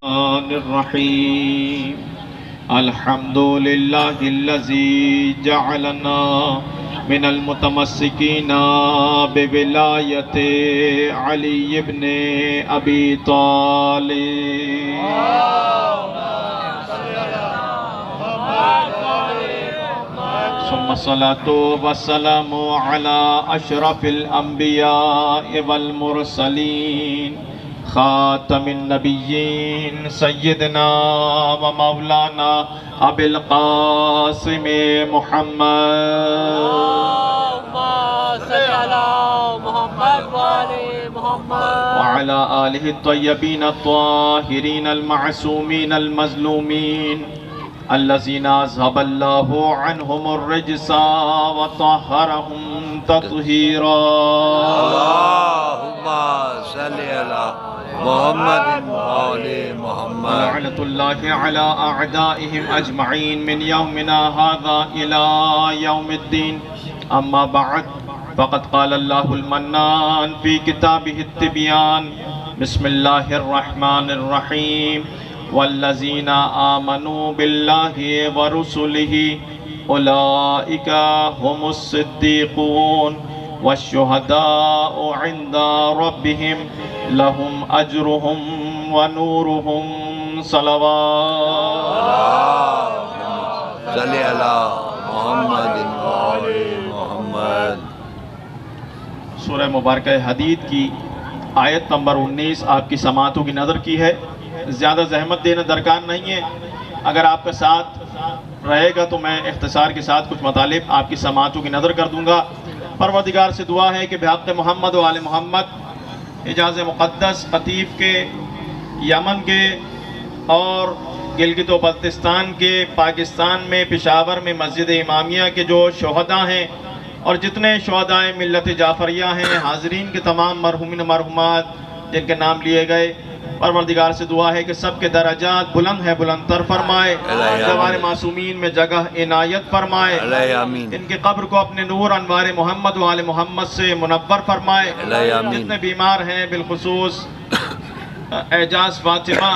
الرحمن الرحيم الحمد لله الذي جعلنا من المتمسكين بولاية علي بن أبي طالب ثم الصلاة والسلام على أشرف الأنبياء والمرسلين خاتم النبيين سيدنا ومولانا أبي القاسم محمد وعلى آله الطيبين الطاهرين المعصومين المظلومين الذين أذهب الله عنهم الرجس وطهرهم تطهيرا اللهم صل على محمد وآل محمد لعنة الله على أعدائهم أجمعين من يومنا هذا إلى يوم الدين. أما بعد فقد قال الله المنان في كتابه التبيان بسم الله الرحمن الرحيم والذين آمنوا بالله ورسله أولئك هم الصديقون والشهداء عند ربهم لهم أجرهم ونورهم صلوات صل على محمد وآل محمد. سورہ مبارکہ حدید کی آیت نمبر 19 آپ کی سماعتوں کی نظر کی ہے. زیادہ زحمت دینا درکار نہیں ہے. اگر آپ کا ساتھ رہے گا تو میں اختصار کے ساتھ کچھ مطالب آپ کی سماعتوں کی نظر کر دوں گا. پروردگار سے دعا ہے کہ بحق محمد و آل محمد حجاز مقدس قطیف کے، یمن کے اور گلگت و بلتستان کے، پاکستان میں پشاور میں مسجد امامیہ کے جو شہداء ہیں اور جتنے شہداء ملت جعفریہ ہیں، حاضرین کے تمام مرحومین و مرحومات جن کے نام لیے گئے، پروردگار سے دعا ہے کہ سب کے درجات بلند ہے بلند تر فرمائے، جوار معصومین میں جگہ عنایت فرمائے، ان کے قبر کو اپنے نور انوار محمد و آل محمد سے منور فرمائے. جتنے بیمار ہیں بالخصوص اعجاز فاطمہ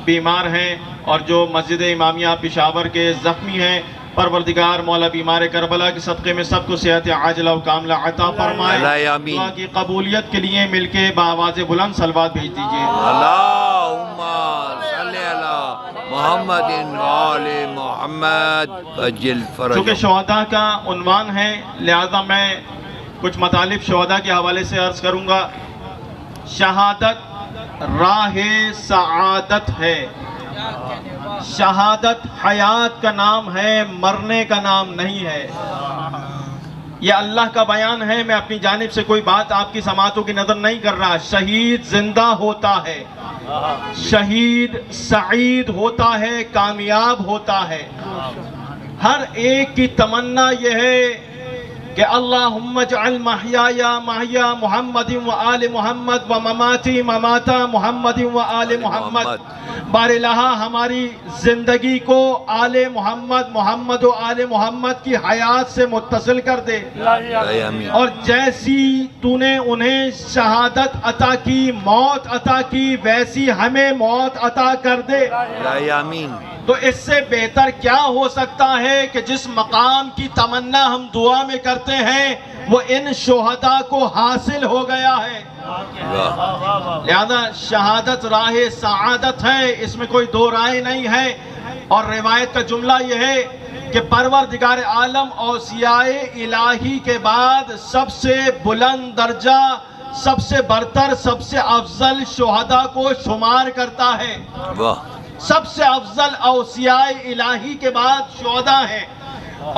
بیمار ہیں اور جو مسجد امامیہ پشاور کے زخمی ہیں، پروردگار مولا بیمار کربلا کے صدقے میں سب کو صحت عاجلہ و کاملہ عطا فرمائے. دعا کی قبولیت کے لیے مل کے بآواز بلند صلوات بھیج دیجئے. اللہم صلی علی محمد وآل محمد اجل فرجهم. چونکہ شہداء کا عنوان ہے لہذا میں کچھ مطالب شہداء کے حوالے سے عرض کروں گا. شہادت راہ سعادت ہے. شہادت حیات کا نام ہے، مرنے کا نام نہیں ہے. یہ اللہ کا بیان ہے. میں اپنی جانب سے کوئی بات آپ کی سماعتوں کی نظر نہیں کر رہا. شہید زندہ ہوتا ہے، شہید سعید ہوتا ہے، کامیاب ہوتا ہے. ہر ایک کی تمنا یہ ہے کہ اللہم اجعل محیایا محیا محمد و آل محمد و مماتی مماتا محمد و آل محمد. بار الہ ہماری زندگی کو آل محمد محمد و آل محمد کی حیات سے متصل کر دے، اور جیسی تو نے انہیں شہادت عطا کی، موت عطا کی، ویسی ہمیں موت عطا کر دے. تو اس سے بہتر کیا ہو سکتا ہے کہ جس مقام کی تمنا ہم دعا میں کرتے ہیں وہ ان شہداء کو حاصل ہو گیا ہے. لہذا شہادت راہ سعادت ہے، اس میں کوئی دو رائے نہیں ہے. اور روایت کا جملہ یہ ہے کہ پروردگار عالم اوصیاء الہی کے بعد سب سے بلند درجہ، سب سے برتر، سب سے افضل شہداء کو شمار کرتا ہے. سب سے افضل اوصیاء الہی کے بعد شہداء ہیں.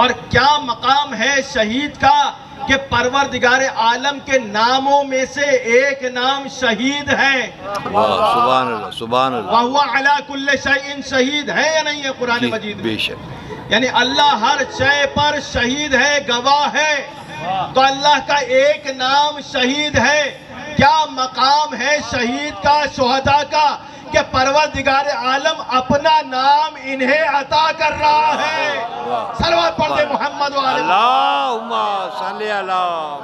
اور کیا مقام ہے شہید کا کہ پروردگار عالم کے ناموں میں سے ایک نام شہید ہے. سبحان اللہ سبحان اللہ. وَهُوَ عَلَى كُلِّ شَيْءٍ شہید ہے یا نہیں ہے قرآن مجید میں؟ یعنی اللہ ہر شے پر شہید ہے، گواہ ہے. تو اللہ کا ایک نام شہید ہے. کیا مقام ہے شہید کا، شہداء کا، کہ پروردگار عالم اپنا نام انہیں عطا کر رہا ہے. صلوات پڑھ دے محمد و آل اللہم صلی علی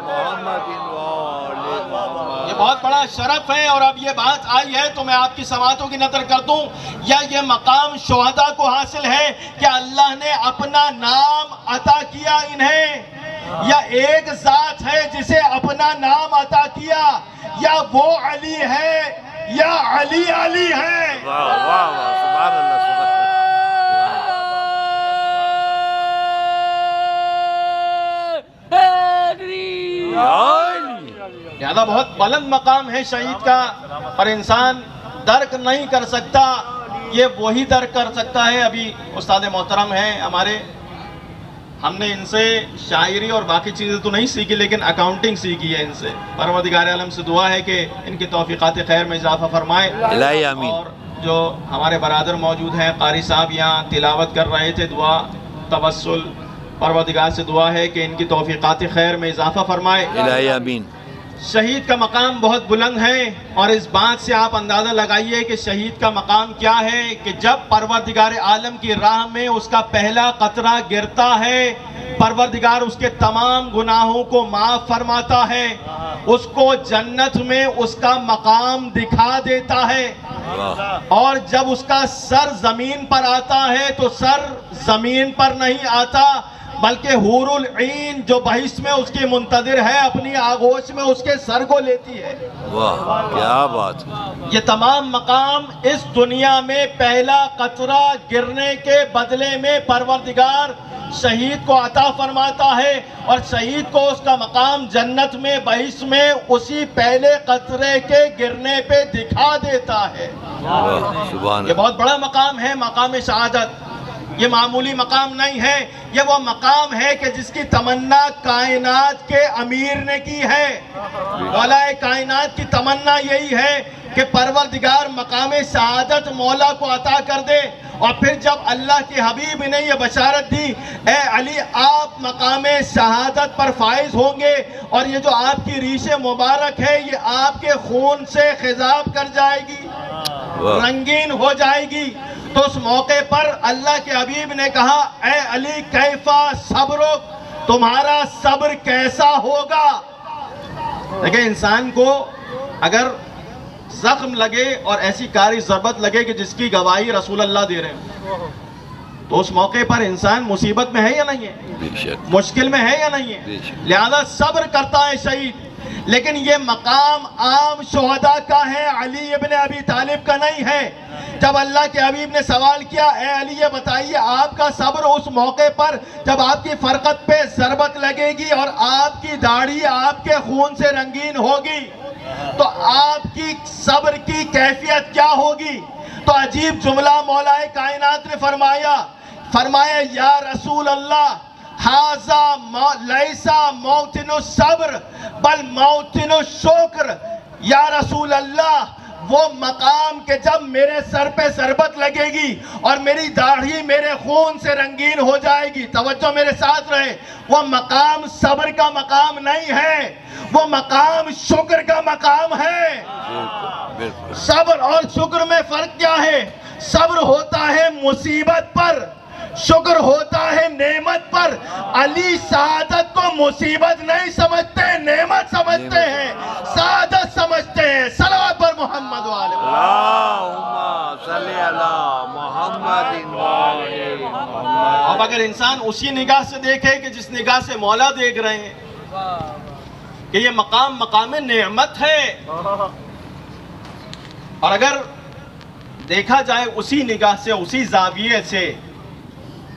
محمد و آل محمد. بہت بڑا شرف ہے. اور اب یہ بات آئی ہے تو میں آپ کی سماعتوں کی نظر کر دوں, یا یہ مقام شہداء کو حاصل ہے کہ اللہ نے اپنا نام عطا کیا انہیں, یا ایک ذات ہے جسے اپنا نام عطا کیا, یا وہ علی ہے یا علی علی ہے. واہ واہ واہ, سبحان اللہ, سبحان اللہ. لہذا بہت بلند مقام ہے شہید کا, اور انسان درک نہیں کر سکتا, یہ وہی درک کر سکتا ہے. ابھی استاد محترم ہیں ہمارے, ہم نے ان سے شاعری اور باقی چیزیں تو نہیں سیکھی, لیکن اکاؤنٹنگ سیکھی ہے ان سے. پروردگار عالم سے دعا ہے کہ ان کی توفیقات خیر میں اضافہ فرمائے. الہی آمین. اور جو ہمارے برادر موجود ہیں, قاری صاحب یہاں تلاوت کر رہے تھے, دعا توسل پروردگار سے دعا ہے کہ ان کی توفیقات خیر میں اضافہ فرمائے. الہی آمین. شہید کا مقام بہت بلند ہے, اور اس بات سے آپ اندازہ لگائیے کہ شہید کا مقام کیا ہے کہ جب پروردگار عالم کی راہ میں اس کا پہلا قطرہ گرتا ہے, پروردگار اس کے تمام گناہوں کو معاف فرماتا ہے, اس کو جنت میں اس کا مقام دکھا دیتا ہے. اور جب اس کا سر زمین پر آتا ہے تو سر زمین پر نہیں آتا, بلکہ حور العین جو بحث میں اس کی منتظر ہے اپنی آغوش میں اس کے سر کو لیتی ہے. واہ کیا بات. یہ تمام مقام اس دنیا میں پہلا قطرہ گرنے کے بدلے میں پروردگار شہید کو عطا فرماتا ہے, اور شہید کو اس کا مقام جنت میں بحث میں اسی پہلے قطرے کے گرنے پہ دکھا دیتا ہے. سبحان یہ بہت بڑا مقام ہے, مقام شہادت. یہ معمولی مقام نہیں ہے, یہ وہ مقام ہے کہ جس کی تمنا کائنات کے امیر نے کی ہے. مولا کائنات کی تمنا یہی ہے کہ پروردگار مقام شہادت مولا کو عطا کر دے. اور پھر جب اللہ کے حبیب نے یہ بشارت دی, اے علی آپ مقام شہادت پر فائز ہوں گے, اور یہ جو آپ کی ریش مبارک ہے یہ آپ کے خون سے خضاب کر جائے گی, رنگین ہو جائے گی. تو اس موقع پر اللہ کے حبیب نے کہا, اے علی کیفا صبرک, تمہارا صبر کیسا ہوگا. دیکھیں انسان کو اگر زخم لگے اور ایسی کاری ضربت لگے کہ جس کی گواہی رسول اللہ دے رہے ہیں, تو اس موقع پر انسان مصیبت میں ہے یا نہیں ہے, مشکل میں ہے یا نہیں ہے. لہذا صبر کرتا ہے شہید. لیکن یہ مقام عام شہداء کا ہے, علی ابن ابی طالب کا نہیں ہے. جب اللہ کے حبیب نے سوال کیا, اے علی یہ بتائیے آپ کا صبر اس موقع پر جب آپ کی فرقت پہ ضربت لگے گی اور آپ کی داڑھی آپ کے خون سے رنگین ہوگی, تو آپ کی صبر کی کیفیت کیا ہوگی. تو عجیب جملہ مولا کائنات نے فرمایا یا رسول اللہ, ہذا لیسا موطن الصبر بل موطن الشکر. یا رسول اللہ, وہ مقام کہ جب میرے سر پہ ضربت لگے گی اور میری داڑھی میرے خون سے رنگین ہو جائے گی, توجہ میرے ساتھ رہے, وہ مقام صبر کا مقام نہیں ہے, وہ مقام شکر کا مقام ہے. صبر اور شکر میں فرق کیا ہے؟ صبر ہوتا ہے مصیبت پر, شکر ہوتا ہے نعمت پر. علی سعادت کو مصیبت نہیں سمجھتے, نعمت سمجھتے ہیں, سعادت سمجھتے ہیں. صلوات پر محمد والے اللہم صلی علی محمد وعلی محمد. اب اگر انسان اسی نگاہ سے دیکھے کہ جس نگاہ سے مولا دیکھ رہے ہیں کہ یہ مقام نعمت ہے, اور اگر دیکھا جائے اسی نگاہ سے اسی زاویے سے,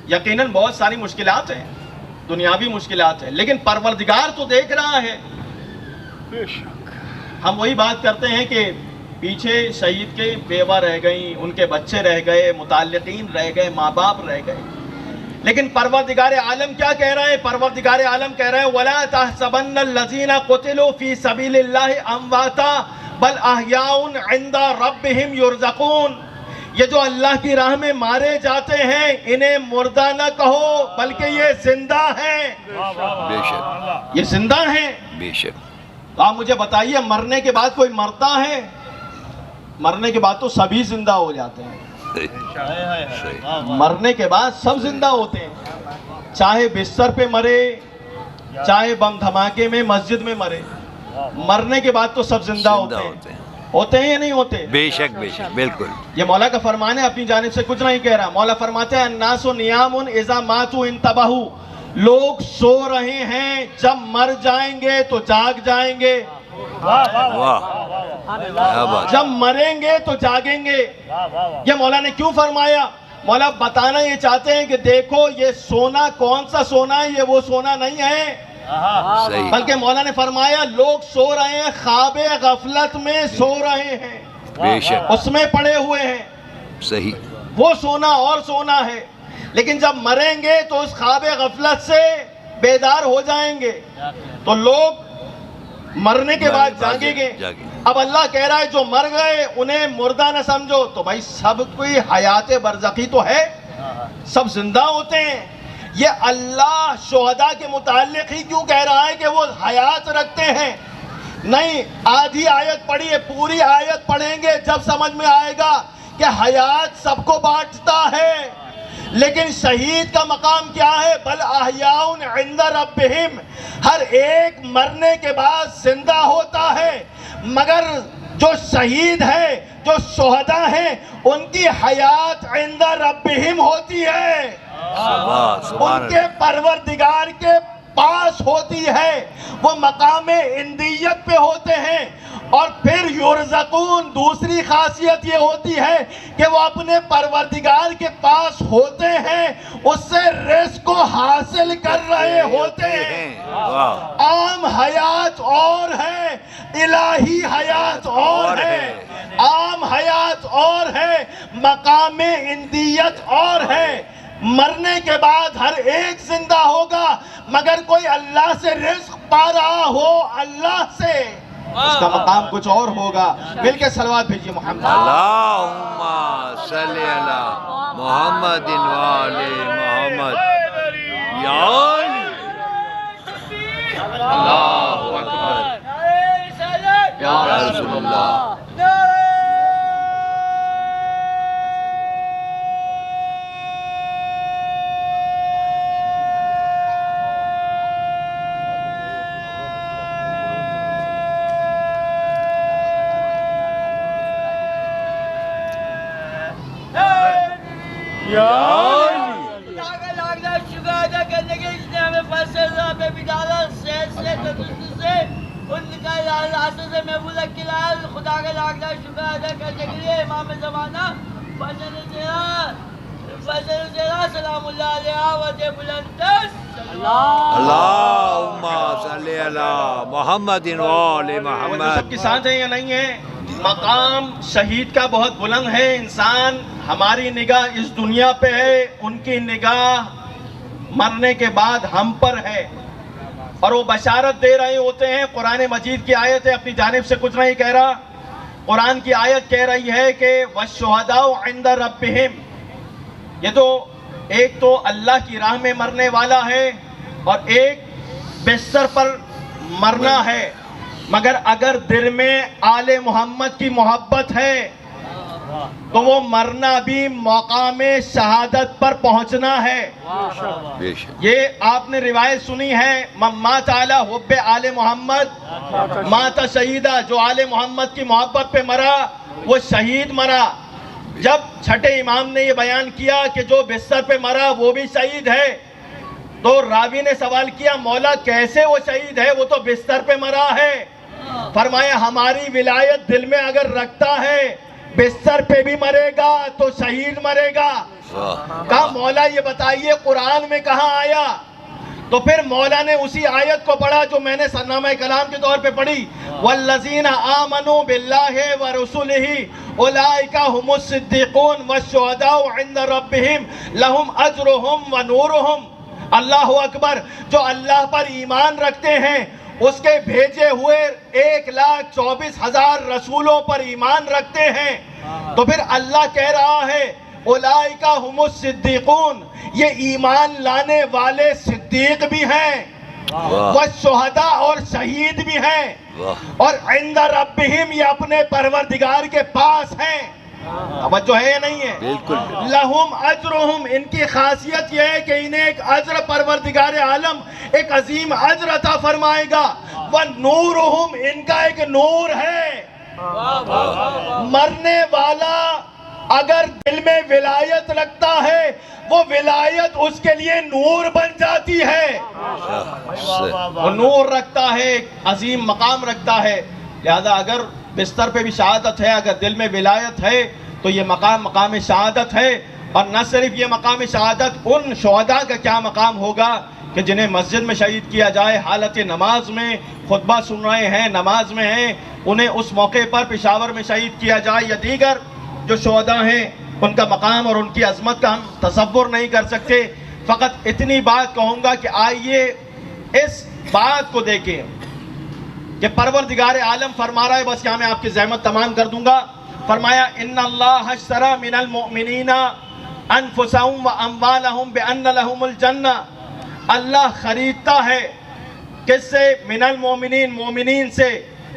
یقیناً بہت ساری مشکلات ہیں, دنیاوی مشکلات ہیں, لیکن پروردگار تو دیکھ رہا ہے. ہم وہی بات کرتے ہیں کہ پیچھے شہید کے بیوہ رہ گئیں, ان کے بچے رہ گئے, متعلقین رہ گئے, ماں باپ رہ گئے, لیکن پروردگار عالم کیا کہہ رہے ہیں؟ پروردگار عالم کہہ رہے ہیں وَلَا تَحْسَبَنَّ الَّذِينَ قُتِلُوا فِي سَبِيلِ اللَّهِ أَمْوَاتًا بَلْ أَحْيَاءٌ عِنْدَ رَبِّهِمْ يُرْزَقُونَ. یہ جو اللہ کی راہ میں مارے جاتے ہیں انہیں مردہ نہ کہو بلکہ یہ زندہ ہیں. بے شک یہ زندہ ہیں. بے شک. تو آپ مجھے بتائیے, مرنے کے بعد کوئی مرتا ہے؟ مرنے کے بعد تو سبھی زندہ ہو جاتے ہیں. مرنے کے بعد سب زندہ ہوتے ہیں, چاہے بستر پہ مرے, چاہے بم دھماکے میں مسجد میں مرے, مرنے کے بعد تو سب زندہ ہوتے ہیں یا نہیں ہوتے؟ بے شک بالکل. یہ مولا کا فرمان ہے، اپنی جانب سے کچھ نہیں کہہ رہا. مولا فرماتے ہیں الناس نیام اذا ماتوا انتبہوا، لوگ سو رہے ہیں، جب مر جائیں گے تو جاگ جائیں گے. واہ کیا بات. جب مریں گے تو جاگیں گے. یہ مولا نے کیوں فرمایا؟ مولا بتانا یہ چاہتے ہیں کہ دیکھو یہ سونا کون سا سونا ہے، یہ وہ سونا نہیں ہے، صحیح. بلکہ مولا نے فرمایا لوگ سو رہے ہیں، خواب غفلت میں سو رہے ہیں، بے شک اس میں پڑے ہوئے ہیں. صحیح. وہ سونا اور سونا ہے، لیکن جب مریں گے تو اس خواب غفلت سے بیدار ہو جائیں گے. تو لوگ مرنے کے بعد جاگیں گے. اب اللہ کہہ رہا ہے جو مر گئے انہیں مردہ نہ سمجھو. تو بھائی سب کوئی حیات برزخی تو ہے، سب زندہ ہوتے ہیں. یہ اللہ شہداء کے متعلق ہی کیوں کہہ رہا ہے کہ وہ حیات رکھتے ہیں؟ نہیں، آدھی آیت پڑھی ہے، پوری آیت پڑھیں گے جب سمجھ میں آئے گا کہ حیات سب کو بانٹتا ہے. لیکن شہید کا مقام کیا ہے؟ بل احیاء عند ربہم، ہر ایک مرنے کے بعد زندہ ہوتا ہے، مگر جو شہید ہے، جو شہداء ہیں، ان کی حیات عند ربہم ہوتی ہے، ان کے پروردگار کے پاس ہوتی ہے، وہ مقام اندیت پہ ہوتے ہیں. اور پھر یرزقون، دوسری خاصیت یہ ہوتی ہے کہ وہ اپنے پروردگار کے پاس ہوتے ہیں، اس سے رزق کو حاصل کر رہے ہوتے ہیں. عام حیات اور ہے، الہی حیات اور ہے. عام حیات اور ہے، مقام اندیت اور ہے. مرنے کے بعد ہر ایک زندہ ہوگا، مگر کوئی اللہ سے رزق پا رہا ہو، اللہ سے، اس کا مقام کچھ اور ہوگا. مل کے صلوات بھیجیے محمد. اللہم صلی علی محمد و آل محمد. یا اللہ اکبر. یا رسول اللہ. خدا کا لاکھ لاکھ شکر ادا کرنے کے لیے امام زمانہ سلام اللہ علیہ وجہ بلندست. اللہم صلی علی محمد و آل محمد. سب کی ساتھ ہیں یا نہیں ہیں؟ مقام شہید کا بہت بلند ہے. انسان، ہماری نگاہ اس دنیا پہ ہے، ان کی نگاہ مرنے کے بعد ہم پر ہے، اور وہ بشارت دے رہے ہوتے ہیں. قرآن مجید کی آیت ہے، اپنی جانب سے کچھ نہیں کہہ رہا. قرآن کی آیت کہہ رہی ہے کہ وَالشُّهَدَاءُ عِنْدَ رَبِّهِمْ. یہ تو ایک تو اللہ کی راہ میں مرنے والا ہے، اور ایک بستر پر مرنا ہے. مگر اگر دل میں آل محمد کی محبت ہے تو وہ مرنا بھی مقام شہادت پر پہنچنا ہے. یہ آپ نے روایت سنی ہے، من مات علی حب آل محمد مات شہیدہ. جو آل محمد کی محبت پہ مرا وہ شہید مرا. جب چھٹے امام نے یہ بیان کیا کہ جو بستر پہ مرا وہ بھی شہید ہے، تو راوی نے سوال کیا مولا کیسے وہ شہید ہے، وہ تو بستر پہ مرا ہے. فرمایا ہماری ولایت دل میں اگر رکھتا ہے بستر پہ بھی مرے گا تو شہید مرے گا. کہا مولا یہ بتائیے قرآن میں کہاں آیا؟ تو پھر مولا نے اسی آیت کو پڑھا جو میں نے سرنامہ کلام کے طور پہ پڑھی، والذین آمنوا باللہ ورسلہ اولئک هم الصدیقون والشہداء عند ربہم لہم اجرہم ونورہم. اللہ اکبر. جو اللہ پر ایمان رکھتے ہیں، اس کے بھیجے ہوئے 1,24,000 رسولوں پر ایمان رکھتے ہیں، تو پھر اللہ کہہ رہا ہے اولئک هم الصدیقون، یہ ایمان لانے والے صدیق بھی ہیں، والشہداء اور شہید بھی ہیں، اور عند ربہم یہ اپنے پروردگار کے پاس ہیں. توجہ ہے یا نہیں ہے؟ بالکل لہم اجرہم، ان کی خاصیت یہ ہے کہ انہیں ایک اجر پروردگار عالم ایک عظیم اجر عطا فرمائے گا. وَنُورُهُمْ، ان کا ایک نور ہے. مرنے والا اگر دل میں ولایت رکھتا ہے وہ ولایت اس کے لیے نور بن جاتی ہے. وہ نور رکھتا ہے، ایک عظیم مقام رکھتا ہے. لہذا اگر بستر پہ بھی شہادت ہے، اگر دل میں ولایت ہے تو یہ مقام شہادت ہے. اور نہ صرف یہ مقام شہادت، ان شہداء کا کیا مقام ہوگا کہ جنہیں مسجد میں شہید کیا جائے، حالت نماز میں خطبہ سن رہے ہیں، نماز میں ہیں، انہیں اس موقع پر پشاور میں شہید کیا جائے، یا دیگر جو شہداء ہیں ان کا مقام اور ان کی عظمت کا ہم تصور نہیں کر سکتے. فقط اتنی بات کہوں گا کہ آئیے اس بات کو دیکھیں کہ پروردگار عالم فرما رہا ہے، بس یہاں میں آپ کی زحمت تمام کر دوں گا. فرمایا ان اللہ اشتری من المؤمنین انفسهم واموالهم بان لهم الجنہ. اللہ خریدتا ہے کس سے؟ من المؤمنین، مومنین سے.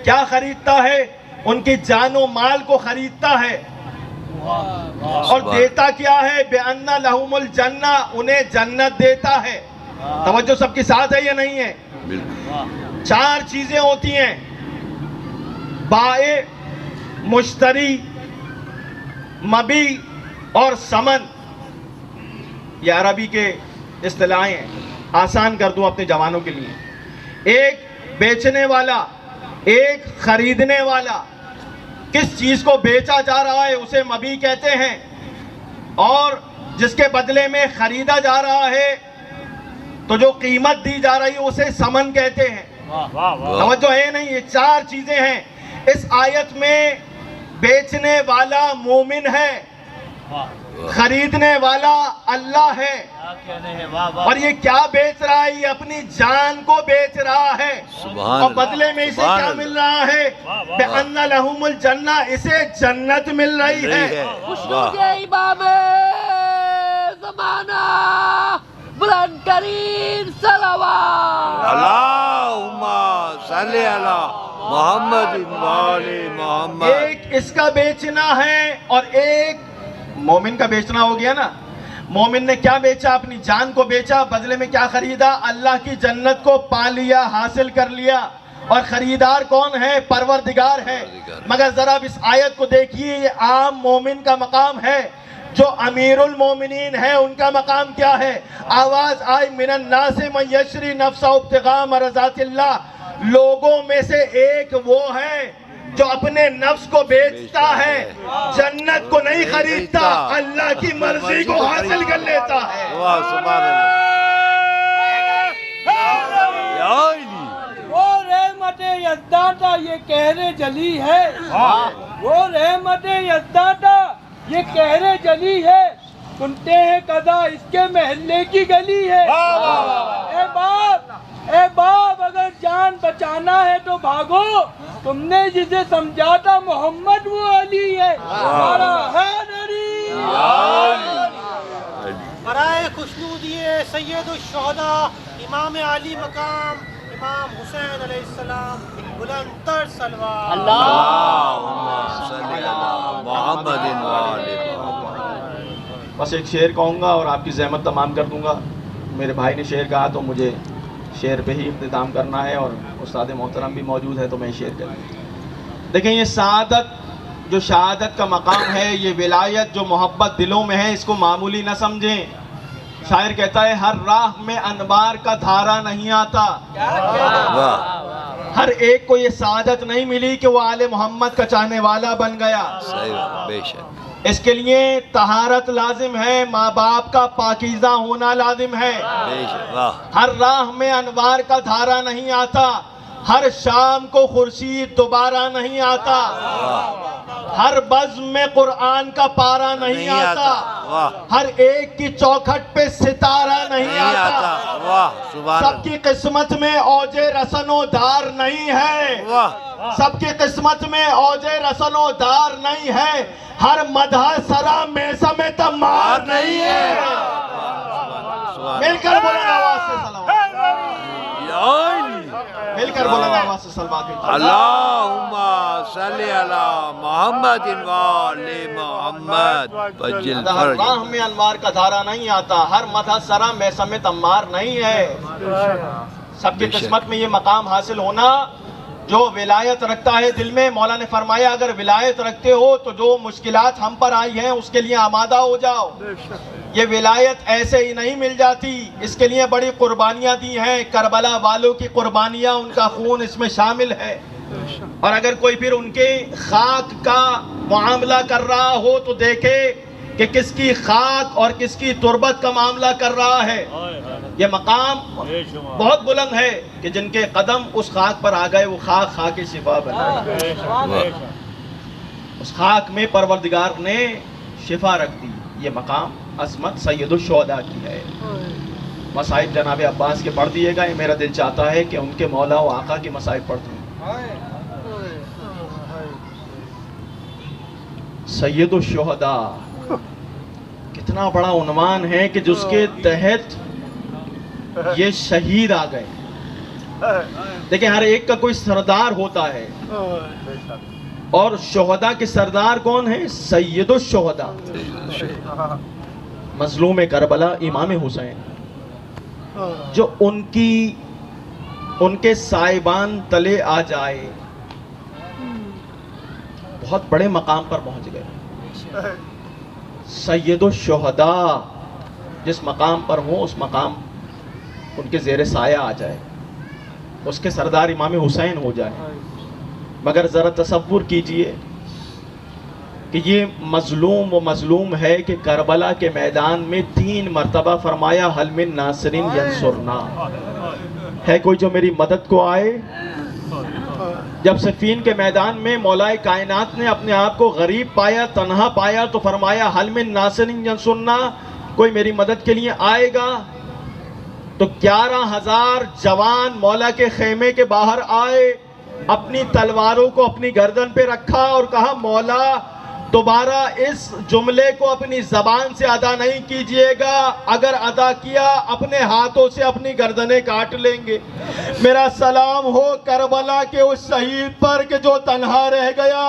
کیا خریدتا ہے؟ ان کی جان و مال کو خریدتا ہے. اور دیتا کیا ہے؟ بِأَنَّ لَهُمُ الْجَنَّةِ، انہیں جنت دیتا ہے. توجہ سب کے ساتھ ہے یا نہیں ہے؟ چار چیزیں ہوتی ہیں: بائع، مشتری، مبی اور ثمن. یہ عربی کے اصطلاحیں ہیں، آسان کر دوں اپنے جوانوں کے لیے. ایک بیچنے والا، ایک خریدنے والا. کس چیز کو بیچا جا رہا ہے اسے مبی کہتے ہیں، اور جس کے بدلے میں خریدا جا رہا ہے تو جو قیمت دی جا رہی ہے اسے ثمن کہتے ہیں. توجہ ہے نہیں؟ یہ چار چیزیں ہیں. اس آیت میں بیچنے والا مومن ہے، خریدنے والا اللہ ہے. اور یہ کیا بیچ رہا ہے؟ یہ اپنی جان کو بیچ رہا ہے. اور بدلے میں اسے کیا مل رہا ہے؟ بِأَنَّ لَهُمُ الْجَنَّةِ، اسے جنت مل رہی ہے. امام زمانہ بلند ترین صلوات اللہم صلی علی محمد وآل محمد. ایک اس کا بیچنا ہے اور ایک مومن کا بیچنا ہو گیا نا. مومن نے کیا بیچا؟ اپنی جان کو بیچا. بدلے میں کیا خریدا؟ اللہ کی جنت کو پا لیا، حاصل کر لیا. اور خریدار کون ہے؟ پروردگار ہے. مگر ذرا اس آیت کو دیکھیے، یہ عام مومن کا مقام ہے. جو امیر المومنین ہے ان کا مقام کیا ہے؟ آواز آئی من الناس من یشری نفسہ ابتغاء مرضات اللہ. لوگوں میں سے ایک وہ ہے جو اپنے نفس کو بیچتا ہے، جنت کو نہیں خریدتا، اللہ کی مرضی کو حاصل کر لیتا ہے. سبحان اللہ. وہ رحمت یزداتا یہ کہرے جلی ہے، وہ رحمت یزداتا یہ کہرے جلی ہے. سنتے ہیں قضا اس کے محلے کی گلی ہے. اے باپ اگر جان بچانا ہے تو بھاگو. تم نے جسے سمجھا تھا محمد وہ علی ہے. ہمارا حیدری برائے خوشنودیے سید الشہداء امام علی مقام امام حسین علیہ السلام بلند تر صلوات. اللہم صلی علی محمد وآل محمد. بس ایک شعر کہوں گا اور آپ کی زحمت تمام کر دوں گا. میرے بھائی نے شعر کہا تو مجھے شعر پہ ہی اختتام کرنا ہے، اور استاد محترم بھی موجود ہے تو میں شعر کروں. دیکھیں یہ سعادت، جو شہادت کا مقام ہے، یہ ولایت جو محبت دلوں میں ہے، اس کو معمولی نہ سمجھیں. شاعر کہتا ہے ہر راہ میں انوار کا دھارا نہیں آتا. ہر ایک کو یہ سعادت نہیں ملی کہ وہ آل محمد کا چاہنے والا بن گیا. صحیح، بے شک. اس کے لیے طہارت لازم ہے، ماں باپ کا پاکیزہ ہونا لازم ہے. بے شک. واہ. ہر راہ میں انوار کا دھارا نہیں آتا. ہر شام کو خورشید دوبارہ نہیں آتا. ہر بزم میں قرآن کا پارا نہیں آتا. ہر ایک کی چوکھٹ پہ ستارہ نہیں آتا. واہ سبحان سب کی قسمت میں اوج رسن و دار نہیں ہے. سب کی قسمت میں اوج رسن و دار نہیں ہے. ہر مدح سرا میں سمیت مار نہیں ہے. مل کر بولیں آواز سے صلوات. مل کر بلند آواز سے سلوات بھیجیے. اللہم صلی علی محمد وآل محمد وجل ہر فرج. راہ میں انوار کا دھارا نہیں آتا، ہر مدح سرا میں سمیت امار نہیں ہے. سب کی بے شک. قسمت میں یہ مقام حاصل ہونا جو ولایت رکھتا ہے دل میں. مولا نے فرمایا اگر ولایت رکھتے ہو تو جو مشکلات ہم پر آئی ہیں اس کے لیے آمادہ ہو جاؤ. یہ ولایت ایسے ہی نہیں مل جاتی، اس کے لیے بڑی قربانیاں دی ہیں. کربلا والوں کی قربانیاں، ان کا خون اس میں شامل ہے. اور اگر کوئی پھر ان کے خاک کا معاملہ کر رہا ہو تو دیکھے کہ کس کی خاک اور کس کی تربت کا معاملہ کر رہا ہے. یہ مقام بہت بلند ہے کہ جن کے قدم اس خاک پر آ گئے وہ خاک خاک شفا بنا. اس خاک میں پروردگار نے شفا رکھ دی. یہ مقام عظمت سید الشہداء کی ہے. مصائب جناب عباس کے پڑھ دیے گا. یہ میرا دل چاہتا ہے کہ ان کے مولا و آقا کی مصائب پڑھ دوں. سید الشہداء کتنا بڑا عنوان ہے کہ جس کے تحت یہ شہید آ گئے. دیکھیں ہر ایک کا کوئی سردار ہوتا ہے اور شہداء کے سردار کون ہیں؟ سید الشہداء. مظلوم کربلا امام حسین جو ان کے سائبان تلے آ جائے بہت بڑے مقام پر پہنچ گئے. سید الشہداء جس مقام پر ہو اس مقام ان کے زیر سایہ آ جائے، اس کے سردار امام حسین ہو جائے. مگر ذرا تصور کیجئے کہ یہ مظلوم و مظلوم ہے کہ کربلا کے میدان میں 3 مرتبہ فرمایا حل من ناصر ینصرنا، ہے کوئی جو میری مدد کو آئے. جب صفین کے میدان میں مولا کائنات نے اپنے آپ کو غریب پایا، تنہا پایا، تو فرمایا حل من ناصر ینصرنا، کوئی میری مدد کے لیے آئے گا. تو 11,000 جوان مولا کے خیمے کے باہر آئے، اپنی تلواروں کو اپنی گردن پہ رکھا اور کہا مولا دوبارہ اس جملے کو اپنی زبان سے ادا نہیں کیجئے گا، اگر ادا کیا اپنے ہاتھوں سے اپنی گردنیں کاٹ لیں گے. میرا سلام ہو کربلا کے اس شہید پر کہ جو تنہا رہ گیا،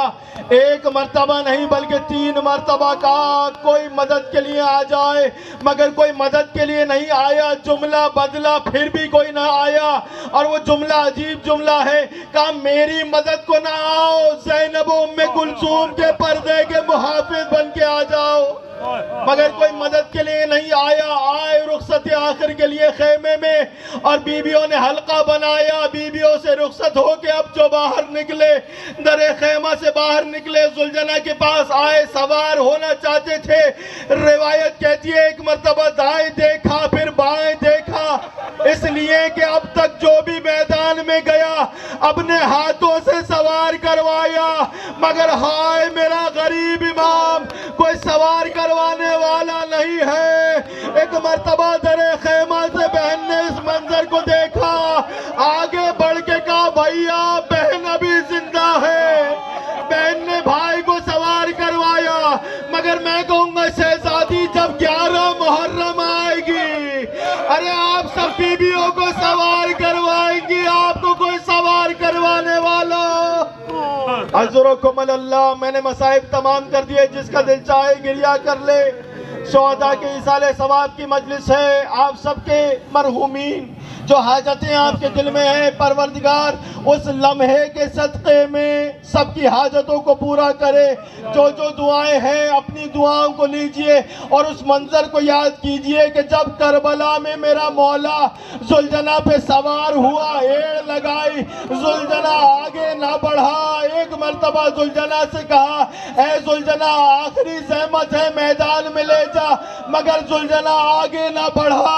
1 مرتبہ نہیں بلکہ 3 مرتبہ کہا کوئی مدد کے لیے آ جائے، مگر کوئی مدد کے لیے نہیں آیا. جملہ بدلا پھر بھی کوئی نہ آیا، اور وہ جملہ عجیب جملہ ہے، کہا میری مدد کو نہ آؤ، زینب و ام کلثوم کے پردے کے محافظ بن کے آ جاؤ. مگر کوئی مدد کے لیے نہیں آیا. آئے رخصت آخر کے لیے خیمے میں اور بیویوں نے حلقہ بنایا. بیویوں سے رخصت ہو کے اب جو باہر نکلے، در خیمہ سے باہر نکلے، زلجنہ کے پاس آئے، سوار ہونا چاہتے تھے. روایت کہتی ہے 1 مرتبہ دائیں دیکھا پھر بائیں دیکھا، اس لیے کہ اب تک جو بھی میدان میں گیا اپنے ہاتھوں سے سوار کروایا، مگر ہائے میرا غریب امام کوئی سوار کروانے والا نہیں ہے. 1 مرتبہ در خیمہ سے بہن نے اس منظر کو دیکھا، آگے بڑھ کے کہا بھائیا بہن ابھی زندہ ہے. بہن نے بھائی کو سوار کروایا، مگر میں کہوں گا شہزادی جب 11 محرم آئے گی، ارے آپ سب بیویوں کو سوار کروائیں گی، آپ کو کوئی سوار کروانے والا. عذرکم اللہ. میں نے مصائب تمام کر دیے، جس کا دل چاہے گریہ کر لے. شہداء کے ایصال ثواب کی مجلس ہے. آپ سب کے مرحومین جو حاجتیں آپ کے دل میں ہیں، پروردگار اس لمحے کے صدقے میں سب کی حاجتوں کو پورا کرے. جو دعائیں ہیں اپنی دعاؤں کو لیجئے اور اس منظر کو یاد کیجئے کہ جب کربلا میں میرا مولا زلجنہ پہ سوار ہوا، ایڑ لگائی، زلجنہ آگے نہ بڑھا. 1 مرتبہ زلجنہ سے کہا اے زلجنہ آخری زحمت ہے میدان میں لے جا، مگر زلجنہ آگے نہ بڑھا،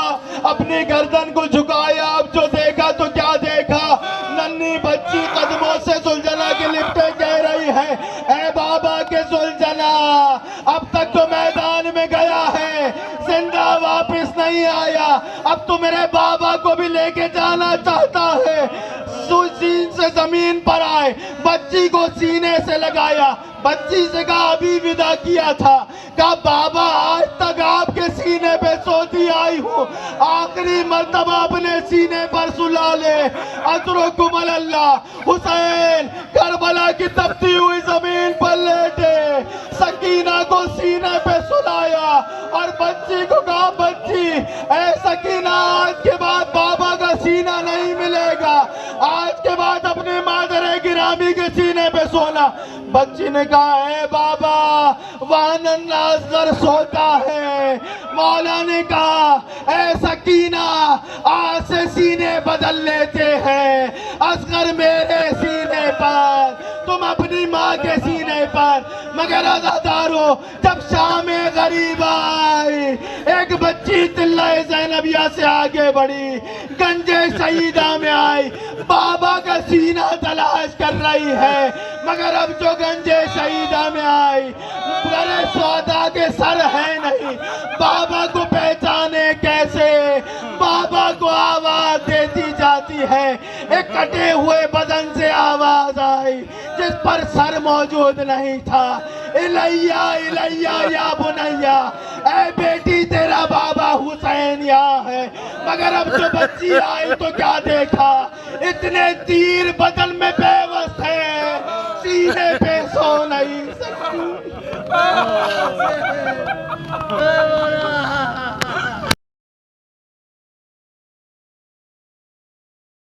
اپنی گردن کو جھکایا. اب جو دیکھا تو کیا دیکھا، ننھی بچی قدموں سے زلجنہ کی لپٹیں کہہ رہی ہے اے بابا کے زلجنہ اب تک تو میدان میں گیا ہے، زندہ واپس نہیں آیا، اب تو میرے بابا کو بھی لے کے جانا چاہتا ہے. سین سے زمین پر آئے، بچی کو سینے سے لگایا، بچی سے کہا ابھی ودا کیا تھا، کہا بابا آج تک آپ کے سینے پہ سوتی آئی ہوں، آخری مرتبہ اپنے سینے پر سلا لے. اترکم اللہ. حسین کربلا کی تپتی ہوئی زمین پر لیٹے, سکینہ کو سینے پہ سلایا اور بچی کو کہا بچی اے سکینہ آج کے بعد بابا کا سینہ نہیں ملے گا, آج کے بعد اپنی مادر گرامی کے سینے پہ سونا. بچی نے کہا اے بابا وان اصغر سوتا ہے. مولا نے کہا اے سکینہ آج سے سینے بدل لیتے ہیں, اصغر میرے سینے پر, تم اپنی ماں کے سینے پر. مگر عزادارو جب شام غریب آئی, ایک بچی طلہ زینبیہ سے آگے بڑھی, گنج سیدہ میں آئی, بابا کا سینہ تلاش کر رہی ہے. مگر اب جو گنج سیدہ میں آئی بڑے سودا کے سر ہے نہیں, بابا کو پہچانے کیسے؟ بابا کو آواز دیتی جاتی ہے, ایک کٹے ہوئے بدن سے آواز آئی جس پر سر موجود نہیں تھا. الیہ الیہ یا بنیہ, اے بیٹی تیرا بابا حسین یہاں ہے. مگر اب جو بچی آئی تو کیا دیکھا, اتنے تیر بدن میں بے وس ہے, سینے پہ سو نہیں سکتی.